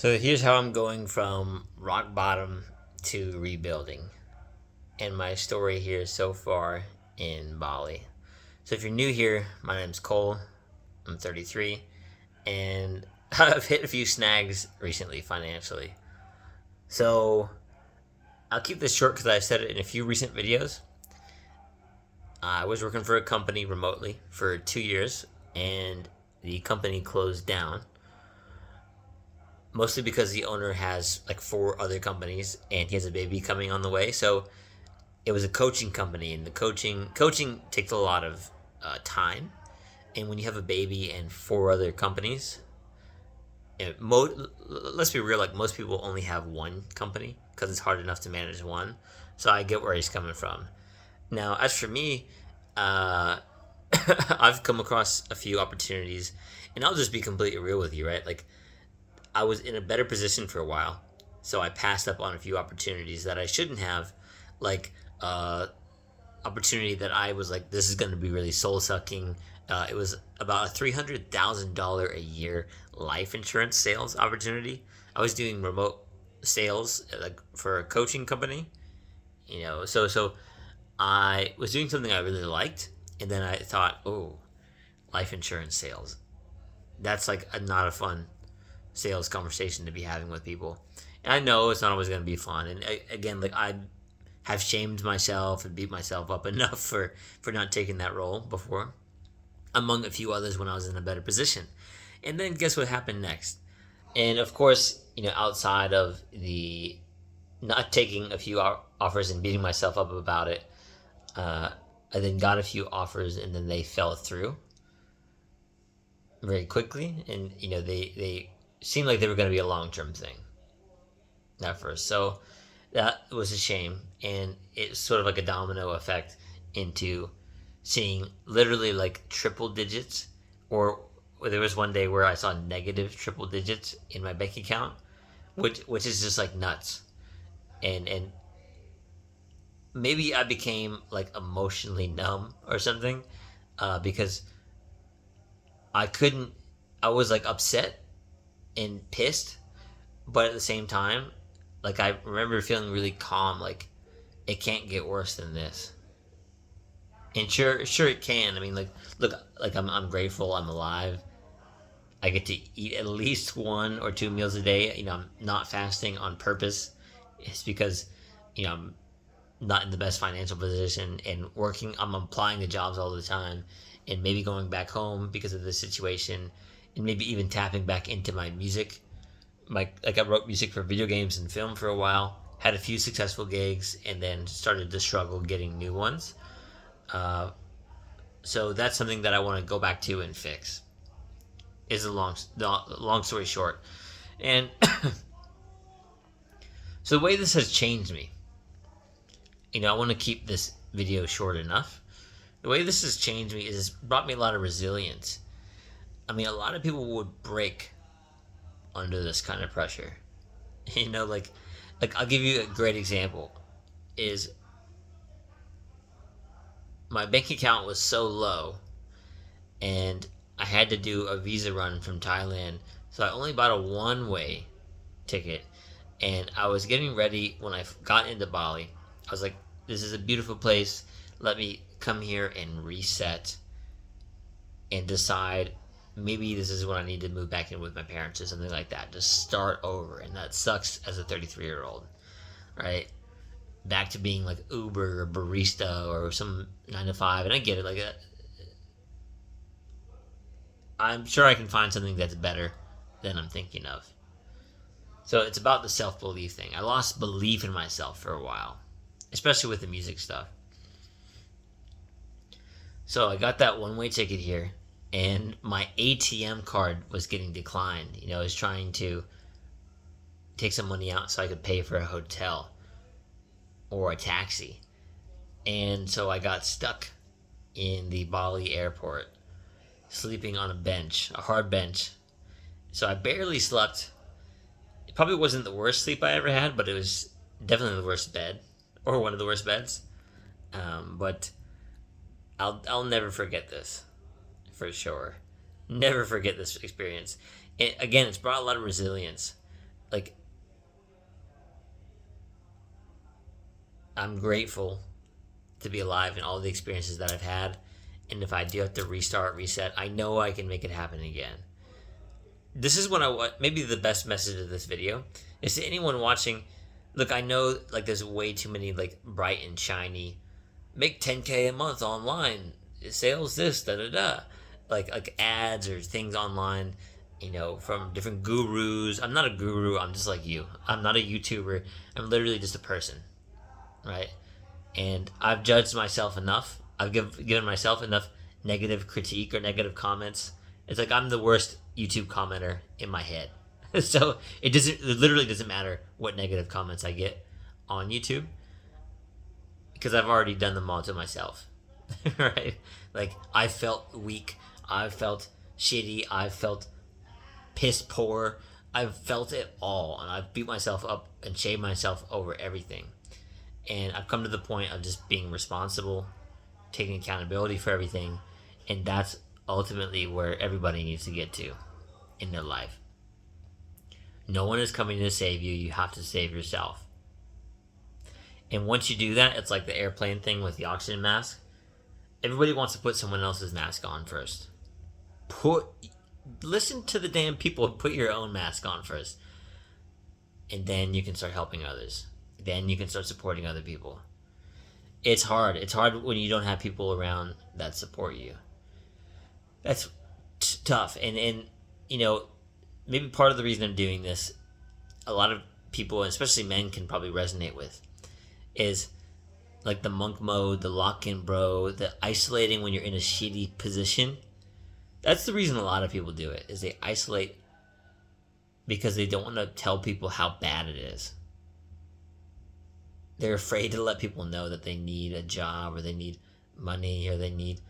So here's how I'm going from rock bottom to rebuilding, and my story here so far in Bali. So if you're new here, my name's Cole. I'm 33, and I've hit a few snags recently financially. So I'll keep this short because I've said it in a few recent videos. I was working for a company remotely for 2 years, and the company closed down mostly because the owner has like four other companies and he has a baby coming on the way. So it was a coaching company, and the coaching takes a lot of time. And when you have a baby and four other companies, let's be real, like most people only have one company because it's hard enough to manage one. So I get where he's coming from. Now, as for me, uh, I've come across a few opportunities, and I'll just be completely real with you, right? Like I was in a better position for a while, so I passed up on a few opportunities that I shouldn't have, like opportunity that I was like, this is going to be really soul sucking. It was about a $300,000 a year life insurance sales opportunity. I was doing remote sales like for a coaching company, so I was doing something I really liked, and then I thought, oh, life insurance sales. That's like not a fun sales conversation to be having with people. And I know it's not always going to be fun. And again, like I have shamed myself and beat myself up enough for not taking that role before, among a few others when I was in a better position. And then guess what happened next? And of course, outside of the not taking a few offers and beating myself up about it, uh, I then got a few offers and then they fell through very quickly. And they seemed like they were going to be a long term thing at first. So that was a shame, and it's sort of like a domino effect into seeing literally like triple digits, or there was one day where I saw negative triple digits in my bank account, which is just like nuts. And maybe I became like emotionally numb or something, because I couldn't. I was like upset and pissed, but at the same time, like I remember feeling really calm, like it can't get worse than this. And sure it can. I mean, like, look, like I'm grateful I'm alive. I get to eat at least one or two meals a day. I'm not fasting on purpose. It's because, I'm not in the best financial position and working. I'm applying to jobs all the time, and maybe going back home because of this situation, and maybe even tapping back into my music. Like I wrote music for video games and film for a while. Had a few successful gigs, and then started to struggle getting new ones. Uh, so that's something that I want to go back to and fix. Is the long story short, and so the way this has changed me, I want to keep this video short enough. The way this has changed me is it's brought me a lot of resilience. I mean, a lot of people would break under this kind of pressure. Like I'll give you a great example. Is my bank account was so low, and I had to do a visa run from Thailand, so I only bought a one-way ticket. And I was getting ready when I got into Bali. I was like, "This is a beautiful place. Let me come here and reset and decide. Maybe this is when I need to move back in with my parents or something like that. Just start over." And that sucks as a 33-year-old, right? Back to being like Uber or barista or some 9 to 5. And I get it. Like, I'm sure I can find something that's better than I'm thinking of. So it's about the self belief thing. I lost belief in myself for a while, especially with the music stuff. So I got that one way ticket here, and my ATM card was getting declined. I was trying to take some money out so I could pay for a hotel or a taxi. And so I got stuck in the Bali airport, sleeping on a bench, a hard bench. So I barely slept. It probably wasn't the worst sleep I ever had, but it was definitely the worst bed, or one of the worst beds. But I'll never forget this, for sure. Never forget this experience. Again, it's brought a lot of resilience. like, I'm grateful to be alive and all the experiences that I've had. And if I do have to restart, reset, I know I can make it happen again. This is what I want. Maybe the best message of this video is to anyone watching. Look, I know like there's way too many like bright and shiny, make 10K a month online, sales this da da da, like ads or things online, from different gurus. I'm not a guru. I'm just like you. I'm not a YouTuber. I'm literally just a person, right? And I've judged myself enough. I've given myself enough negative critique or negative comments. It's like I'm the worst YouTube commenter in my head. So it literally doesn't matter what negative comments I get on YouTube because I've already done them all to myself, right? Like I felt weak. I felt shitty. I felt piss poor. I've felt it all, and I've beat myself up and shamed myself over everything. And I've come to the point of just being responsible, taking accountability for everything, and that's ultimately where everybody needs to get to in their life. No one is coming to save you. You have to save yourself. And once you do that, it's like the airplane thing with the oxygen mask. Everybody wants to put someone else's mask on first. Listen to the damn people and put your own mask on first. And then you can start helping others. Then you can start supporting other people. It's hard. It's hard when you don't have people around that support you. That's tough. And maybe part of the reason I'm doing this, a lot of people, especially men, can probably resonate with, is like the monk mode, the lock-in bro, the isolating when you're in a shitty position. That's the reason a lot of people do it, is they isolate because they don't want to tell people how bad it is. They're afraid to let people know that they need a job or they need money or they need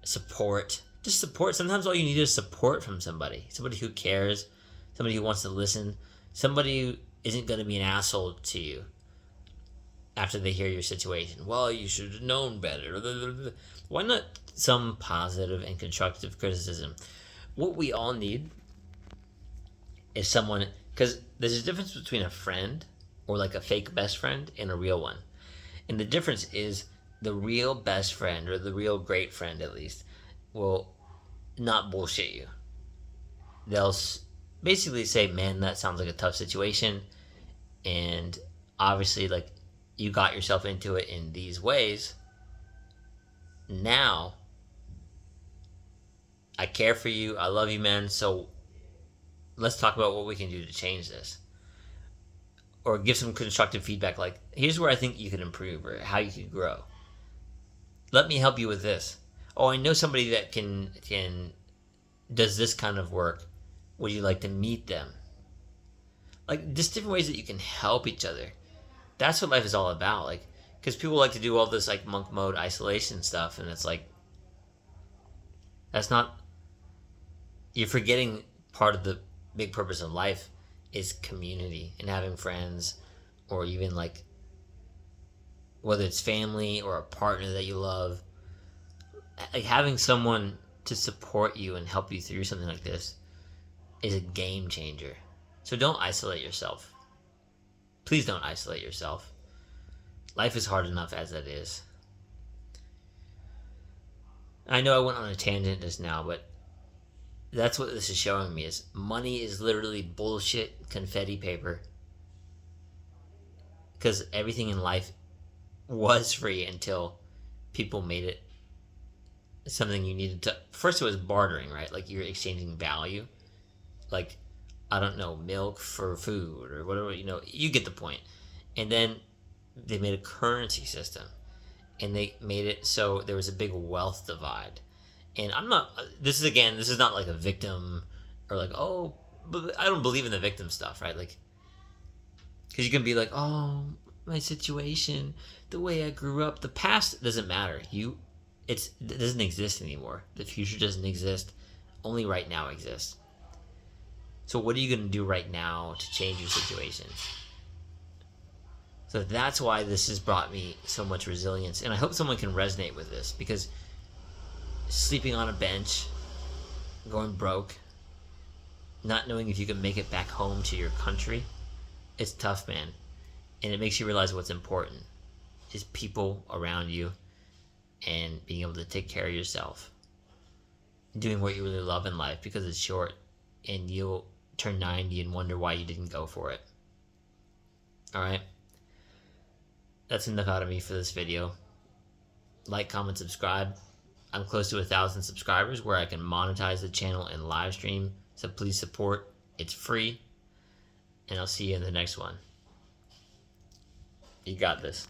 support. Just support. Sometimes all you need is support from somebody who cares, somebody who wants to listen, somebody who isn't going to be an asshole to you after they hear your situation. Well, you should have known better. Why not some positive and constructive criticism? What we all need is someone, because there's a difference between a friend or like a fake best friend and a real one. And the difference is the real best friend, or the real great friend at least, will not bullshit you. They'll basically say, man, that sounds like a tough situation. And obviously, like, you got yourself into it in these ways. Now, I care for you. I love you, man. So let's talk about what we can do to change this. Or give some constructive feedback, like, here's where I think you can improve or how you can grow. Let me help you with this. Oh, I know somebody that can does this kind of work. Would you like to meet them? Like, just different ways that you can help each other. That's what life is all about. Like, because people like to do all this like monk mode isolation stuff, and it's like, that's not. You're forgetting part of the big purpose of life is community and having friends, or even like whether it's family or a partner that you love, like having someone to support you and help you through something like this is a game changer. So don't isolate yourself. Please don't isolate yourself. Life is hard enough as it is. I know I went on a tangent just now, but that's what this is showing me, is money is literally bullshit confetti paper. Because everything in life was free until people made it something you needed to. First it was bartering, right? Like you're exchanging value. Like, I don't know, milk for food or whatever, you get the point. And then they made a currency system. And they made it so there was a big wealth divide. And this is not like a victim or like, oh, but I don't believe in the victim stuff, right? Like, because you can be like, oh, my situation, the way I grew up, the past doesn't matter. It doesn't exist anymore. The future doesn't exist. Only right now exists. So what are you going to do right now to change your situation? So that's why this has brought me so much resilience. And I hope someone can resonate with this, because sleeping on a bench, going broke, not knowing if you can make it back home to your country, it's tough, man. And it makes you realize what's important is people around you and being able to take care of yourself. Doing what you really love in life because it's short and you'll turn 90 and wonder why you didn't go for it. Alright? That's enough out of me for this video. Like, comment, subscribe. I'm close to 1,000 subscribers where I can monetize the channel and live stream. So please support. It's free. And I'll see you in the next one. You got this.